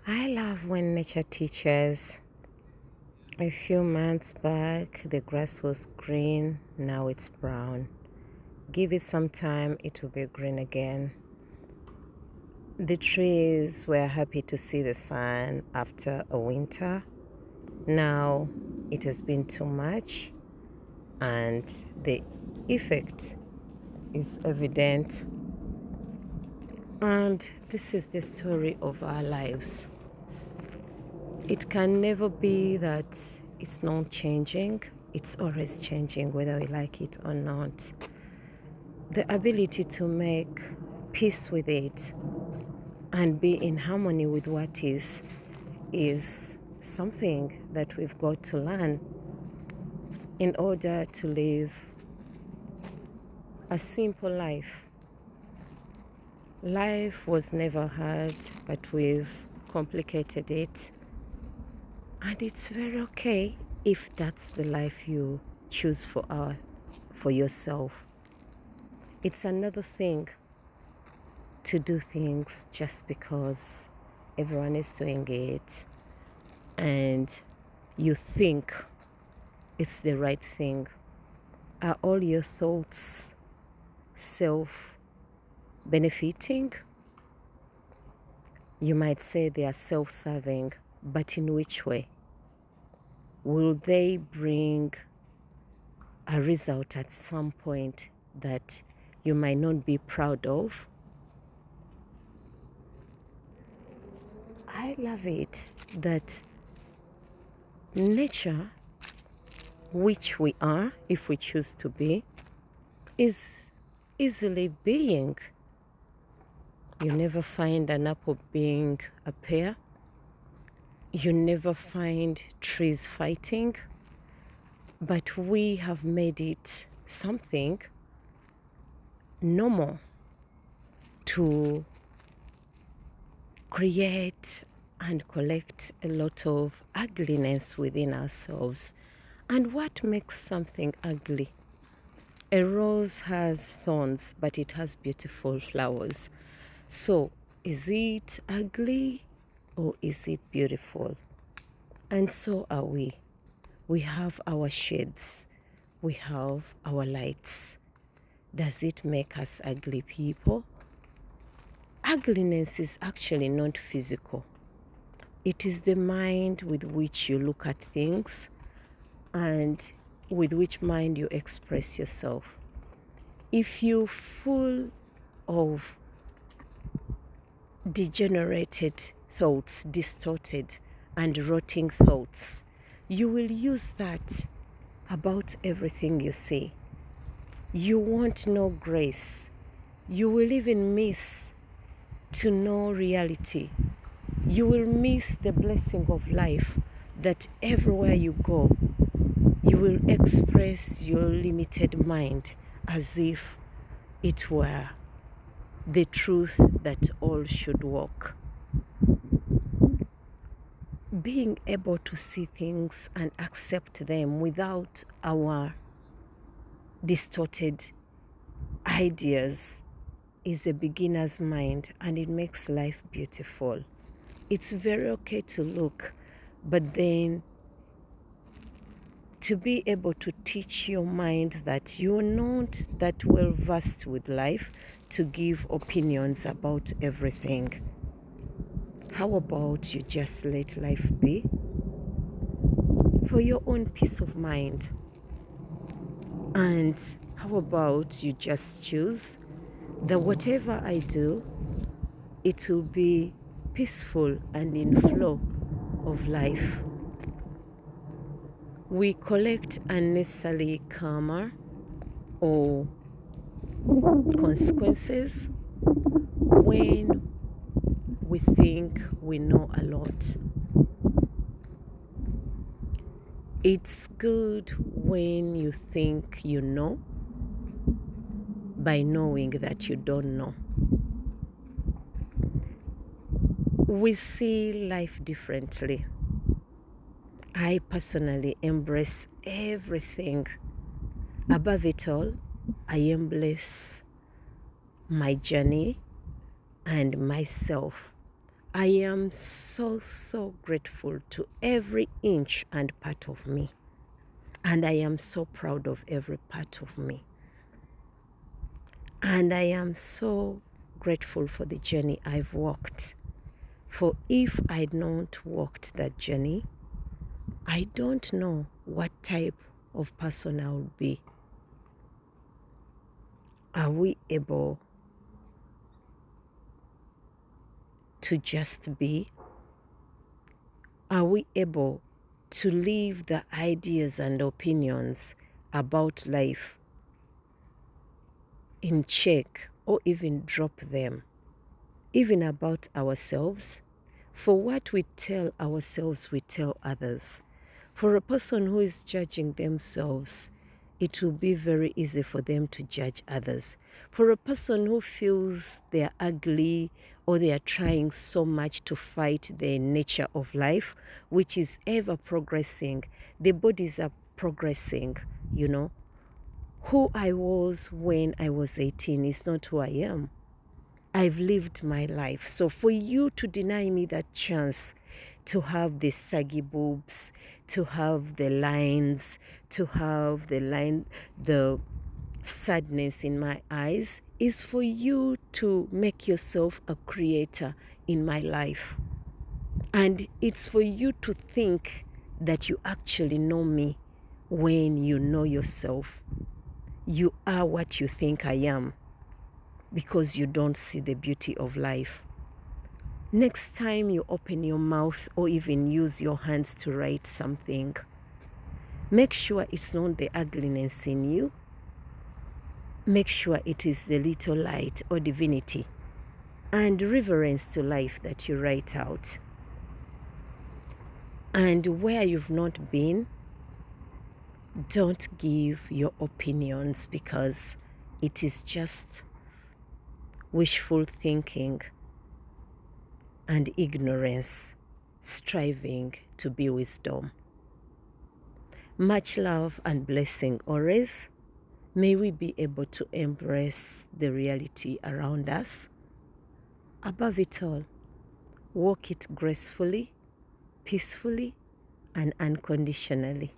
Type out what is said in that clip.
I love when nature teaches. A few months back, the grass was green, now it's brown. Give it some time, it will be green again. The trees were happy to see the sun after a winter. Now it has been too much, and the effect is evident. And this is the story of our lives. It can never be that it's not changing. It's always changing, whether we like it or not. The ability to make peace with it and be in harmony with what is something that we've got to learn in order to live a simple life. Life was never hard, but we've complicated it. And it's very okay if that's the life you choose for yourself. It's another thing to do things just because everyone is doing it and you think it's the right thing. Are all your thoughts self-benefiting? You might say they are self-serving, but in which way? Will they bring a result at some point that you might not be proud of? I love it that nature, which we are, if we choose to be, is easily being. You never find an apple being a pear. You never find trees fighting, but we have made it something normal to create and collect a lot of ugliness within ourselves. And what makes something ugly? A rose has thorns, but it has beautiful flowers. So, is it ugly or is it beautiful? And so are we. We have our shades. We have our lights. Does it make us ugly people? Ugliness is actually not physical. It is the mind with which you look at things and with which mind you express yourself. If you're full of degenerated thoughts, distorted and rotting thoughts, you will use that about everything you say. You won't know grace. You will even miss to know reality. You will miss the blessing of life that everywhere you go, you will express your limited mind as if it were the truth that all should walk. Being able to see things and accept them without our distorted ideas is a beginner's mind, and it makes life beautiful. It's very okay to look, but then to be able to teach your mind that you're not that well versed with life to give opinions about everything. How about you just let life be for your own peace of mind? And how about you just choose that whatever I do, it will be peaceful and in flow of life. We collect unnecessarily karma or consequences when we think we know a lot. It's good when you think you know by knowing that you don't know. We see life differently. I personally embrace everything. Above it all, I embrace my journey and myself I am so, so grateful to every inch and part of me. And I am so proud of every part of me. And I am so grateful for the journey I've walked. For if I'd not walked that journey, I don't know what type of person I would be. Are we able to just be? Are we able to leave the ideas and opinions about life in check, or even drop them, even about ourselves? For what we tell ourselves, we tell others. For a person who is judging themselves, it will be very easy for them to judge others. For a person who feels they are ugly, or they are trying so much to fight the nature of life, which is ever progressing, the bodies are progressing, you know. Who I was when I was 18 is not who I am. I've lived my life. So for you to deny me that chance to have the saggy boobs, to have the lines, to have the sadness in my eyes, is for you to make yourself a creator in my life. And it's for you to think that you actually know me when you know yourself. You are what you think I am, because you don't see the beauty of life. Next time you open your mouth or even use your hands to write something, make sure it's not the ugliness in you. Make sure it is the little light or divinity and reverence to life that you write out. And where you've not been, don't give your opinions, because it is just wishful thinking and ignorance striving to be wisdom. Much love and blessing always. May we be able to embrace the reality around us. Above it all, walk it gracefully, peacefully, and unconditionally.